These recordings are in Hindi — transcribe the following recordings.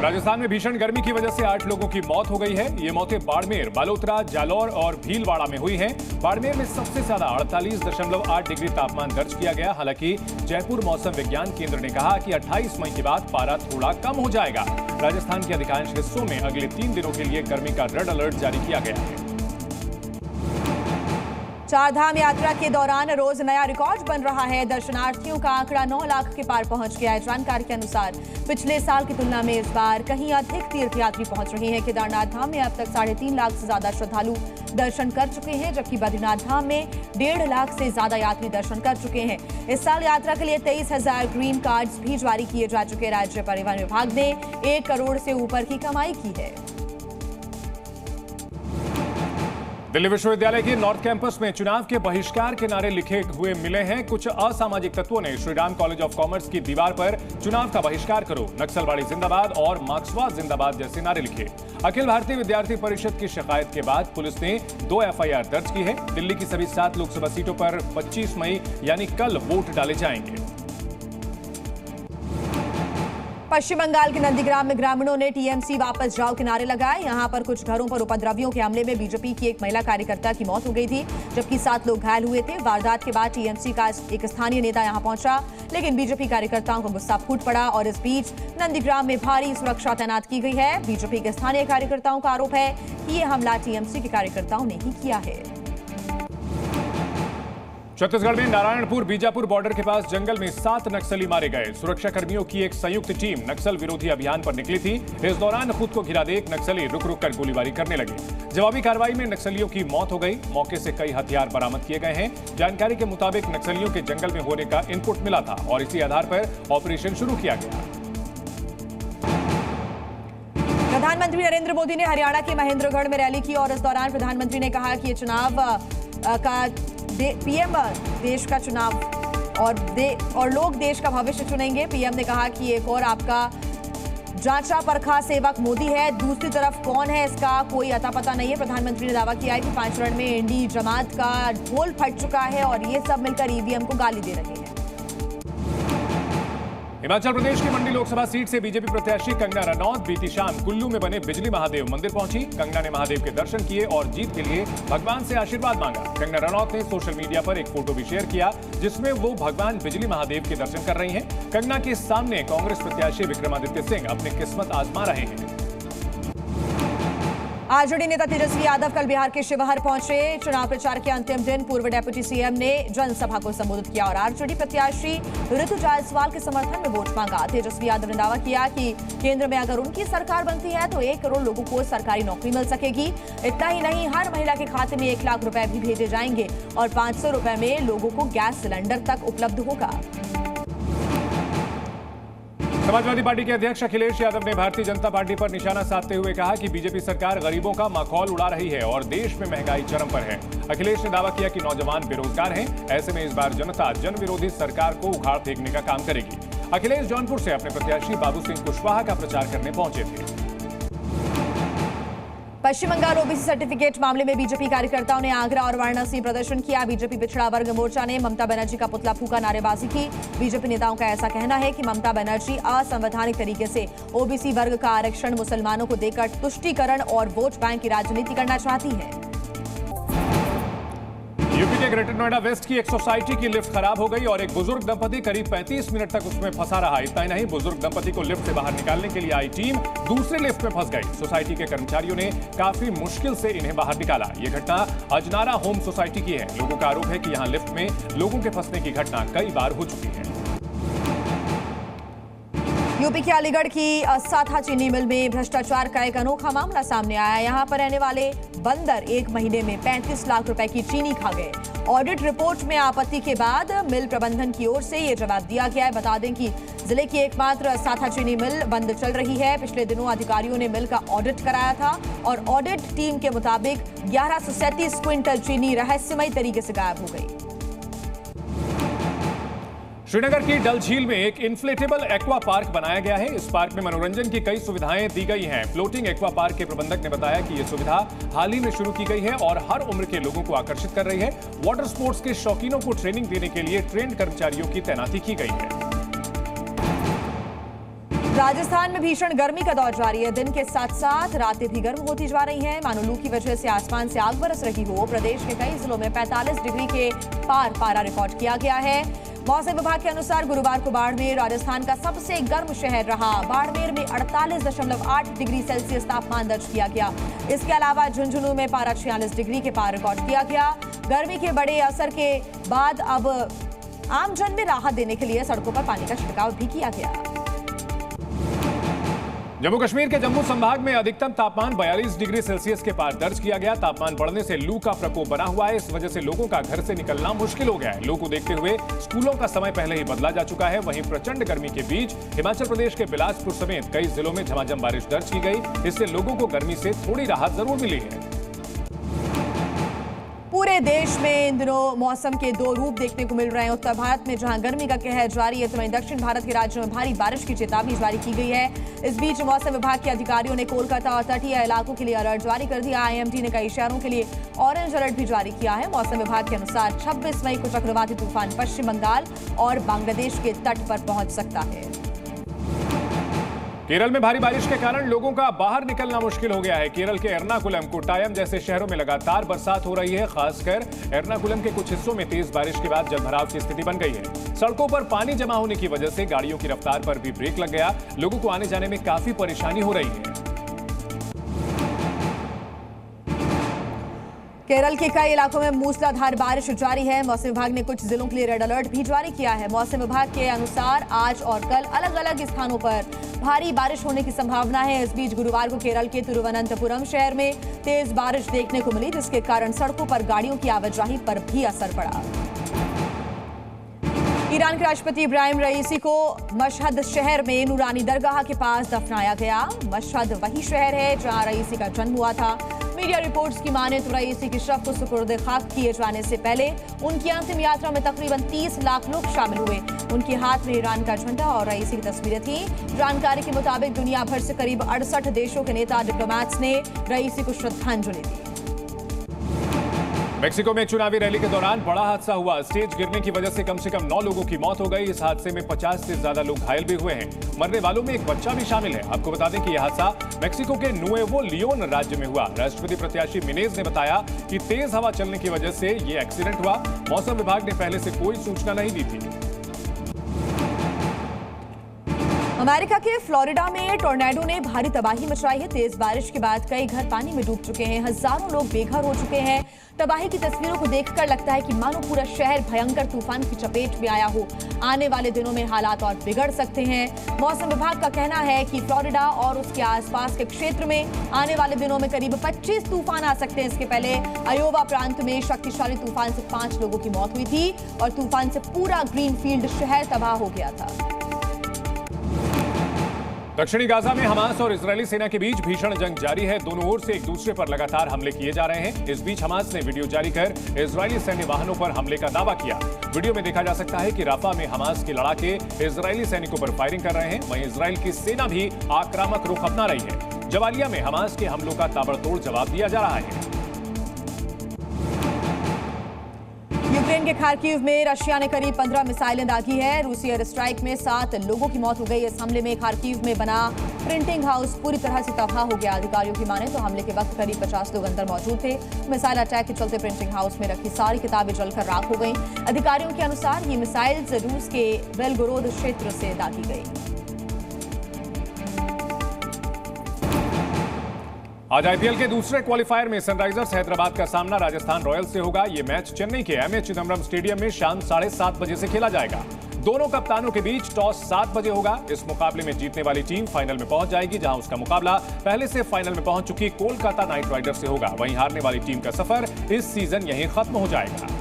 राजस्थान में भीषण गर्मी की वजह से 8 लोगों की मौत हो गई है। ये मौतें बाड़मेर, बालोतरा, जालौर और भीलवाड़ा में हुई हैं। बाड़मेर में सबसे ज्यादा 48.8 डिग्री तापमान दर्ज किया गया। हालांकि जयपुर मौसम विज्ञान केंद्र ने कहा कि 28 मई के बाद पारा थोड़ा कम हो जाएगा। राजस्थान के अधिकांश हिस्सों में अगले 3 दिनों के लिए गर्मी का रेड अलर्ट जारी किया गया है। चारधाम यात्रा के दौरान रोज नया रिकॉर्ड बन रहा है। दर्शनार्थियों का आंकड़ा 9 लाख के पार पहुंच गया है। जानकारी के अनुसार पिछले साल की तुलना में इस बार कहीं अधिक तीर्थयात्री पहुंच रहे हैं। केदारनाथ धाम में अब तक 3.5 लाख से ज्यादा श्रद्धालु दर्शन कर चुके हैं, जबकि बद्रीनाथ धाम में 1.5 लाख से ज्यादा यात्री दर्शन कर चुके हैं। इस साल यात्रा के लिए 23,000 ग्रीन कार्ड्स भी जारी किए जा चुके। राज्य परिवहन विभाग ने 1 करोड़ से ऊपर की कमाई की है। दिल्ली विश्वविद्यालय के नॉर्थ कैंपस में चुनाव के बहिष्कार के नारे लिखे हुए मिले हैं। कुछ असामाजिक तत्वों ने श्रीराम कॉलेज ऑफ कॉमर्स की दीवार पर चुनाव का बहिष्कार करो, नक्सलवाड़ी जिंदाबाद और मार्क्सवाद जिंदाबाद जैसे नारे लिखे। अखिल भारतीय विद्यार्थी परिषद की शिकायत के बाद पुलिस ने 2 FIR दर्ज की है। दिल्ली की सभी 7 लोकसभा सीटों पर 25 मई यानी कल वोट डाले जाएंगे। पश्चिम बंगाल के नंदीग्राम में ग्रामीणों ने TMC वापस जाओ के नारे लगाए। यहां पर कुछ घरों पर उपद्रवियों के हमले में बीजेपी की एक महिला कार्यकर्ता की मौत हो गई थी, जबकि 7 लोग घायल हुए थे। वारदात के बाद TMC का एक स्थानीय नेता यहां पहुंचा, लेकिन बीजेपी कार्यकर्ताओं को गुस्सा फूट पड़ा और इस बीच नंदीग्राम में भारी सुरक्षा तैनात की गई है। बीजेपी के स्थानीय कार्यकर्ताओं का आरोप है कि यह हमला TMC के कार्यकर्ताओं ने ही किया है। छत्तीसगढ़ में नारायणपुर बीजापुर बॉर्डर के पास जंगल में 7 नक्सली मारे गए। सुरक्षा कर्मियों की एक संयुक्त टीम नक्सल विरोधी अभियान पर निकली थी। इस दौरान खुद को घिरा देख नक्सली रुक रुक कर गोलीबारी करने लगे। जवाबी कार्रवाई में नक्सलियों की मौत हो गई। मौके से कई हथियार बरामद किए गए हैं। जानकारी के मुताबिक नक्सलियों के जंगल में होने का इनपुट मिला था और इसी आधार पर ऑपरेशन शुरू किया गया। प्रधानमंत्री नरेंद्र मोदी ने हरियाणा के महेंद्रगढ़ में रैली की और इस दौरान प्रधानमंत्री ने कहा कि ये चुनाव का पीएम देश का चुनाव और लोग देश का भविष्य चुनेंगे। पीएम ने कहा कि एक और आपका जांचा परखा सेवक मोदी है, दूसरी तरफ कौन है इसका कोई अता पता नहीं है। प्रधानमंत्री ने दावा किया है कि 5 चरण में इंडी जमात का ढोल फट चुका है और ये सब मिलकर ईवीएम को गाली दे रहे हैं। हिमाचल प्रदेश की मंडी लोकसभा सीट से बीजेपी प्रत्याशी कंगना रनौत बीती शाम कुल्लू में बने बिजली महादेव मंदिर पहुंची। कंगना ने महादेव के दर्शन किए और जीत के लिए भगवान से आशीर्वाद मांगा। कंगना रनौत ने सोशल मीडिया पर एक फोटो भी शेयर किया जिसमें वो भगवान बिजली महादेव के दर्शन कर रही हैं। कंगना के सामने कांग्रेस प्रत्याशी विक्रमादित्य सिंह अपनी किस्मत आजमा रहे हैं। आरजेडी नेता तेजस्वी यादव कल बिहार के शिवहर पहुंचे। चुनाव प्रचार के अंतिम दिन पूर्व डेप्यूटी सीएम ने जनसभा को संबोधित किया और आरजेडी प्रत्याशी ऋतु जायसवाल के समर्थन में वोट मांगा। तेजस्वी यादव ने दावा किया कि केंद्र में अगर उनकी सरकार बनती है तो 1 करोड़ लोगों को सरकारी नौकरी मिल सकेगी। इतना ही नहीं, हर महिला के खाते में 1 लाख रुपए भी भेजे जाएंगे और 500 रुपए में लोगों को गैस सिलेंडर तक उपलब्ध होगा। समाजवादी पार्टी के अध्यक्ष अखिलेश यादव ने भारतीय जनता पार्टी पर निशाना साधते हुए कहा कि बीजेपी सरकार गरीबों का माखौल उड़ा रही है और देश में महंगाई चरम पर है। अखिलेश ने दावा किया कि नौजवान बेरोजगार हैं, ऐसे में इस बार जनता जन विरोधी सरकार को उखाड़ फेंकने का काम करेगी। अखिलेश जौनपुर से अपने प्रत्याशी बाबू सिंह कुशवाहा का प्रचार करने पहुंचे थे। पश्चिम बंगाल ओबीसी सर्टिफिकेट मामले में बीजेपी कार्यकर्ताओं ने आगरा और वाराणसी प्रदर्शन किया। बीजेपी पिछड़ा वर्ग मोर्चा ने ममता बनर्जी का पुतला फूंका, नारेबाजी की। बीजेपी नेताओं का ऐसा कहना है कि ममता बनर्जी असंवैधानिक तरीके से ओबीसी वर्ग का आरक्षण मुसलमानों को देकर तुष्टीकरण और वोट बैंक की राजनीति करना चाहती है। यूपी के ग्रेटर नोएडा वेस्ट की एक सोसाइटी की लिफ्ट खराब हो गई और एक बुजुर्ग दंपति करीब 35 मिनट तक उसमें फंसा रहा। इतना ही नहीं, बुजुर्ग दंपति को लिफ्ट से बाहर निकालने के लिए आई टीम दूसरे लिफ्ट में फंस गई। सोसाइटी के कर्मचारियों ने काफी मुश्किल से इन्हें बाहर निकाला। ये घटना अजनारा होम सोसाइटी की है। लोगों का आरोप है कि यहाँ लिफ्ट में लोगों के फंसने की घटना कई बार हो चुकी है। यूपी के अलीगढ़ की साथा चीनी मिल में भ्रष्टाचार का एक अनोखा मामला सामने आया। यहां पर रहने वाले बंदर 1 महीने में 35 लाख रुपए की चीनी खा गए। ऑडिट रिपोर्ट में आपत्ति के बाद मिल प्रबंधन की ओर से यह जवाब दिया गया है। बता दें कि जिले की एकमात्र साथा चीनी मिल बंद चल रही है। पिछले दिनों अधिकारियों ने मिल का ऑडिट कराया था और ऑडिट टीम के मुताबिक 1137 क्विंटल चीनी रहस्यमय तरीके से गायब हो गई। श्रीनगर की डल झील में एक इन्फ्लेटेबल एक्वा पार्क बनाया गया है। इस पार्क में मनोरंजन की कई सुविधाएं दी गई हैं। फ्लोटिंग एक्वा पार्क के प्रबंधक ने बताया कि यह सुविधा हाल ही में शुरू की गई है और हर उम्र के लोगों को आकर्षित कर रही है। वाटर स्पोर्ट्स के शौकीनों को ट्रेनिंग देने के लिए ट्रेंड कर्मचारियों की तैनाती की गई है। राजस्थान में भीषण गर्मी का दौर जारी है। दिन के साथ साथ रातें भी गर्म होती जा रही हैं। मानो लू की वजह से आसमान से आग बरस रही हो। प्रदेश के कई जिलों में 45 डिग्री के पार पारा रिकॉर्ड किया गया है। मौसम विभाग के अनुसार गुरुवार को बाड़मेर राजस्थान का सबसे गर्म शहर रहा। बाड़मेर में 48.8 डिग्री सेल्सियस तापमान दर्ज किया गया। इसके अलावा झुंझुनू में पारा 46 डिग्री के पार रिकॉर्ड किया गया। गर्मी के बड़े असर के बाद अब आमजन में राहत देने के लिए सड़कों पर पानी का छिड़काव भी किया गया। जम्मू कश्मीर के जम्मू संभाग में अधिकतम तापमान 42 डिग्री सेल्सियस के पार दर्ज किया गया। तापमान बढ़ने से लू का प्रकोप बना हुआ है। इस वजह से लोगों का घर से निकलना मुश्किल हो गया है। लू को देखते हुए स्कूलों का समय पहले ही बदला जा चुका है। वहीं प्रचंड गर्मी के बीच हिमाचल प्रदेश के बिलासपुर समेत कई जिलों में झमाझम बारिश दर्ज की गई। इससे लोगों को गर्मी से थोड़ी राहत जरूर मिली है। पूरे देश में इन दिनों मौसम के दो रूप देखने को मिल रहे हैं। उत्तर भारत में जहां गर्मी का कहर जारी है, तो वहीं दक्षिण भारत के राज्यों में भारी बारिश की चेतावनी जारी की गई है। इस बीच मौसम विभाग के अधिकारियों ने कोलकाता और तटीय इलाकों के लिए अलर्ट जारी कर दिया। आईएमडी ने कई शहरों के लिए ऑरेंज अलर्ट भी जारी किया है। मौसम विभाग के अनुसार 26 मई को चक्रवाती तूफान पश्चिम बंगाल और बांग्लादेश के तट पर पहुंच सकता है। केरल में भारी बारिश के कारण लोगों का बाहर निकलना मुश्किल हो गया है। केरल के एर्नाकुलम, कोट्टायम जैसे शहरों में लगातार बरसात हो रही है। खासकर एर्नाकुलम के कुछ हिस्सों में तेज बारिश के बाद जलभराव की स्थिति बन गई है। सड़कों पर पानी जमा होने की वजह से गाड़ियों की रफ्तार पर भी ब्रेक लग गया। लोगों को आने जाने में काफी परेशानी हो रही है। केरल के कई इलाकों में मूसलाधार बारिश जारी है। मौसम विभाग ने कुछ जिलों के लिए रेड अलर्ट भी जारी किया है। मौसम विभाग के अनुसार आज और कल अलग अलग स्थानों पर भारी बारिश होने की संभावना है। इस बीच गुरुवार को केरल के तिरुवनंतपुरम शहर में तेज बारिश देखने को मिली, जिसके कारण सड़कों पर गाड़ियों की आवाजाही पर भी असर पड़ा। ईरान के राष्ट्रपति इब्राहिम रईसी को मशहद शहर में नूरानी दरगाह के पास दफनाया गया। मशहद वही शहर है जहां रईसी का जन्म हुआ था। मीडिया रिपोर्ट्स की माने तो रईसी की शव को सुपुर्द खाक किए जाने से पहले उनकी अंतिम यात्रा में तकरीबन 30 लाख लोग शामिल हुए। उनके हाथ में ईरान का झंडा और रईसी की तस्वीरें थी। जानकारी के मुताबिक दुनिया भर से करीब 68 देशों के नेता डिप्लोमैट्स ने रईसी को श्रद्धांजलि दी। मेक्सिको में चुनावी रैली के दौरान बड़ा हादसा हुआ। स्टेज गिरने की वजह से कम 9 लोगों की मौत हो गई। इस हादसे में 50 से ज्यादा लोग घायल भी हुए हैं। मरने वालों में एक बच्चा भी शामिल है। आपको बता दें कि यह हादसा मेक्सिको के नुएवो लियोन राज्य में हुआ। राष्ट्रपति प्रत्याशी मिनेज ने बताया कि तेज हवा चलने की वजह से यह एक्सीडेंट हुआ। मौसम विभाग ने पहले से कोई सूचना नहीं दी थी। अमेरिका के फ्लोरिडा में टोर्नेडो ने भारी तबाही मचाई है। तेज बारिश के बाद कई घर पानी में डूब चुके हैं। हजारों लोग बेघर हो चुके हैं। तबाही की तस्वीरों को देखकर लगता है कि मानो पूरा शहर भयंकर तूफान की चपेट में आया हो। आने वाले दिनों में हालात और बिगड़ सकते हैं। मौसम विभाग का कहना है कि फ्लोरिडा और उसके आसपास के क्षेत्र में आने वाले दिनों में करीब 25 तूफान आ सकते हैं। इसके पहले अयोवा प्रांत में शक्तिशाली तूफान से 5 लोगों की मौत हुई थी और तूफान से पूरा ग्रीनफील्ड शहर तबाह हो गया था। दक्षिणी गाजा में हमास और इजरायली सेना के बीच भीषण जंग जारी है। दोनों ओर से एक दूसरे पर लगातार हमले किए जा रहे हैं। इस बीच हमास ने वीडियो जारी कर इजरायली सैन्य वाहनों पर हमले का दावा किया। वीडियो में देखा जा सकता है कि राफा में हमास के लड़ाके इजरायली सैनिकों पर फायरिंग कर रहे हैं। वहीं इजरायल की सेना भी आक्रामक रुख अपना रही है। जबालिया में हमास के हमलों का ताबड़तोड़ जवाब दिया जा रहा है। यूक्रेन के खार्किव में रशिया ने करीब 15 मिसाइलें दागी है। रूसी एयर स्ट्राइक में 7 लोगों की मौत हो गई। इस हमले में खार्किव में बना प्रिंटिंग हाउस पूरी तरह से तबाह हो गया। अधिकारियों की माने तो हमले के वक्त करीब 50 लोग अंदर मौजूद थे। मिसाइल अटैक के चलते प्रिंटिंग हाउस में रखी सारी किताबें जलकर राख हो गई। अधिकारियों के अनुसार ये मिसाइल रूस के बेलगोरोद क्षेत्र से दागी गई। आज आईपीएल के दूसरे क्वालिफायर में सनराइजर्स हैदराबाद का सामना राजस्थान रॉयल्स से होगा। यह मैच चेन्नई के एमए चिदम्बरम स्टेडियम में शाम 7:30 बजे से खेला जाएगा। दोनों कप्तानों के बीच टॉस 7 बजे होगा। इस मुकाबले में जीतने वाली टीम फाइनल में पहुंच जाएगी, जहां उसका मुकाबला पहले से फाइनल में पहुंच चुकी कोलकाता नाइट राइडर्स से होगा। वहीं हारने वाली टीम का सफर इस सीजन यहीं खत्म हो जाएगा।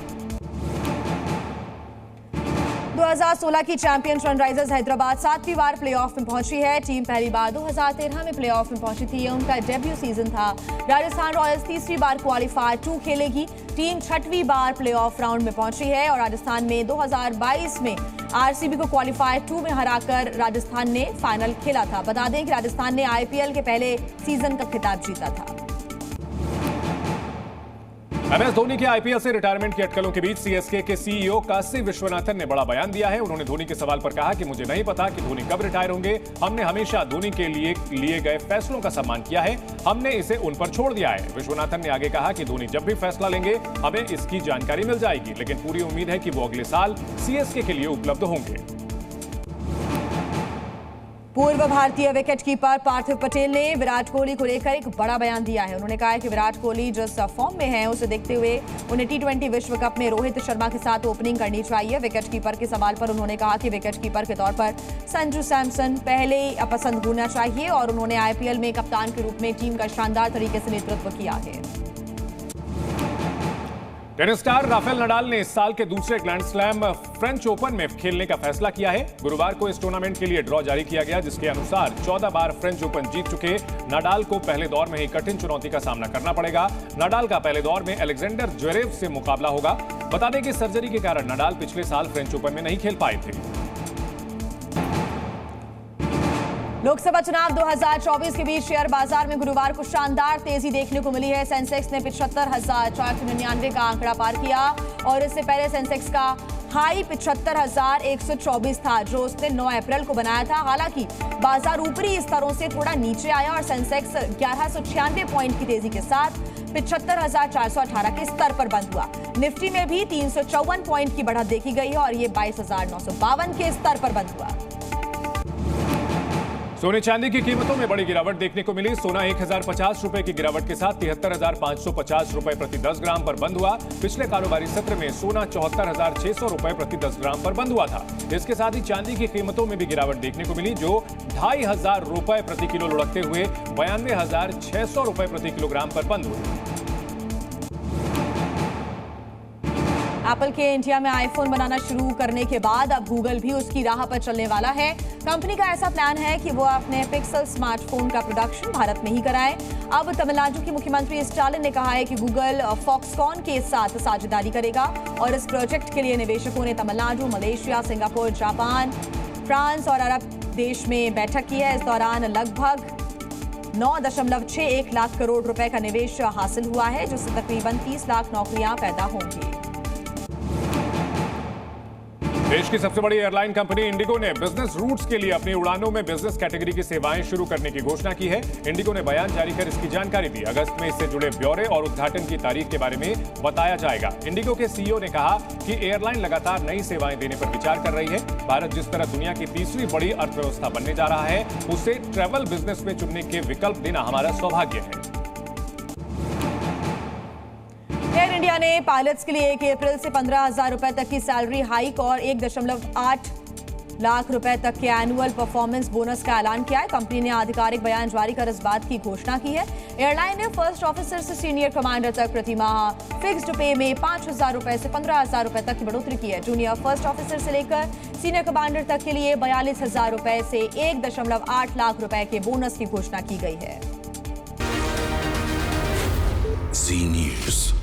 2016 की चैंपियन सनराइजर्स हैदराबाद 7वीं बार प्लेऑफ में पहुंची है। टीम पहली बार 2013 में प्लेऑफ में पहुंची थी। यह उनका डेब्यू सीजन था। राजस्थान रॉयल्स तीसरी बार क्वालिफायर 2 खेलेगी। टीम 6वीं बार प्लेऑफ राउंड में पहुंची है और राजस्थान में 2022 में आरसीबी को क्वालिफायर 2 में हराकर राजस्थान ने फाइनल खेला था। बता दें कि राजस्थान ने आईपीएल के पहले सीजन का खिताब जीता था। MS धोनी के आईपीएल से रिटायरमेंट की अटकलों के बीच सीएसके के सीईओ काशी विश्वनाथन ने बड़ा बयान दिया है। उन्होंने धोनी के सवाल पर कहा कि मुझे नहीं पता कि धोनी कब रिटायर होंगे। हमने हमेशा धोनी के लिए गए फैसलों का सम्मान किया है, हमने इसे उन पर छोड़ दिया है। विश्वनाथन ने आगे कहा कि धोनी जब भी फैसला लेंगे हमें इसकी जानकारी मिल जाएगी, लेकिन पूरी उम्मीद है कि वो अगले साल सीएसके के लिए उपलब्ध होंगे। पूर्व भारतीय विकेटकीपर पार्थिव पटेल ने विराट कोहली को लेकर एक बड़ा बयान दिया है। उन्होंने कहा है कि विराट कोहली जिस फॉर्म में हैं उसे देखते हुए उन्हें T20 विश्व कप में रोहित शर्मा के साथ ओपनिंग करनी चाहिए। विकेटकीपर के सवाल पर उन्होंने कहा कि विकेटकीपर के तौर पर संजू सैमसन पहले पसंद होना चाहिए और उन्होंने आईपीएल में कप्तान के रूप में टीम का शानदार तरीके से नेतृत्व किया है। टेनिस स्टार राफेल नडाल ने इस साल के दूसरे ग्रैंड स्लैम फ्रेंच ओपन में खेलने का फैसला किया है। गुरुवार को इस टूर्नामेंट के लिए ड्रॉ जारी किया गया, जिसके अनुसार 14 बार फ्रेंच ओपन जीत चुके नडाल को पहले दौर में ही कठिन चुनौती का सामना करना पड़ेगा। नडाल का पहले दौर में अलेक्जेंडर ज्वेरेव से मुकाबला होगा। बता दें कि सर्जरी के कारण नडाल पिछले साल फ्रेंच ओपन में नहीं खेल पाए थे। लोकसभा चुनाव 2024 के बीच शेयर बाजार में गुरुवार को शानदार तेजी देखने को मिली है। सेंसेक्स ने 75,499 का आंकड़ा पार किया और इससे पहले सेंसेक्स का हाई 75,124 था, जो उसने 9 अप्रैल को बनाया था। हालांकि बाजार ऊपरी स्तरों से थोड़ा नीचे आया और सेंसेक्स 1196 पॉइंट की तेजी के साथ 75,418 के स्तर पर बंद हुआ। निफ्टी में भी 354 पॉइंट की बढ़त देखी गई है और ये 22,952 के स्तर पर बंद हुआ। सोने चांदी की कीमतों में बड़ी गिरावट देखने को मिली। सोना 1,050 रुपए की गिरावट के साथ 73,550 रुपए प्रति 10 ग्राम पर बंद हुआ। पिछले कारोबारी सत्र में सोना 74,600 रुपए प्रति 10 ग्राम पर बंद हुआ था। इसके साथ ही चांदी की कीमतों में भी गिरावट देखने को मिली, जो 2,500 रुपए प्रति किलो लुढ़कते हुए 92,600 रुपए प्रति किलोग्राम पर बंद हुई। एप्पल के इंडिया में आईफोन बनाना शुरू करने के बाद अब गूगल भी उसकी राह पर चलने वाला है। कंपनी का ऐसा प्लान है कि वो अपने पिक्सल स्मार्टफोन का प्रोडक्शन भारत में ही कराए। अब तमिलनाडु की मुख्यमंत्री स्टालिन ने कहा है कि गूगल फॉक्सकॉन के साथ साझेदारी करेगा और इस प्रोजेक्ट के लिए निवेशकों ने Tamil Nadu, Malaysia, Singapore, Japan, France और अरब देश में बैठक की है। इस दौरान लगभग 9.61 लाख करोड़ रुपए का निवेश हासिल हुआ है, जिससे तकरीबन 30 लाख नौकरियां पैदा होंगी। देश की सबसे बड़ी एयरलाइन कंपनी इंडिगो ने बिजनेस रूट्स के लिए अपनी उड़ानों में बिजनेस कैटेगरी की सेवाएं शुरू करने की घोषणा की है। इंडिगो ने बयान जारी कर इसकी जानकारी दी। अगस्त में इससे जुड़े ब्यौरे और उद्घाटन की तारीख के बारे में बताया जाएगा। इंडिगो के सीईओ ने कहा कि एयरलाइन लगातार नई सेवाएं देने पर विचार कर रही है। भारत जिस तरह दुनिया की तीसरी बड़ी अर्थव्यवस्था बनने जा रहा है, उसे ट्रैवल बिजनेस में चुनने के विकल्प देना हमारा सौभाग्य है। एयर इंडिया ने पायलट्स के लिए 1 अप्रैल से 15,000 रुपए तक की सैलरी हाइक और 1.8 लाख रुपए तक के एनुअल परफॉर्मेंस बोनस का ऐलान किया है। कंपनी ने आधिकारिक बयान जारी कर इस बात की घोषणा की है। एयरलाइन ने फर्स्ट ऑफिसर से सीनियर कमांडर तक प्रति माह फिक्स्ड पे में 5,000 रुपए से 15,000 रुपए तक की बढ़ोतरी की है। जूनियर फर्स्ट ऑफिसर से लेकर सीनियर कमांडर तक के लिए 42,000 रुपए से 1.8 लाख रुपए के बोनस की घोषणा की गई है। Z News।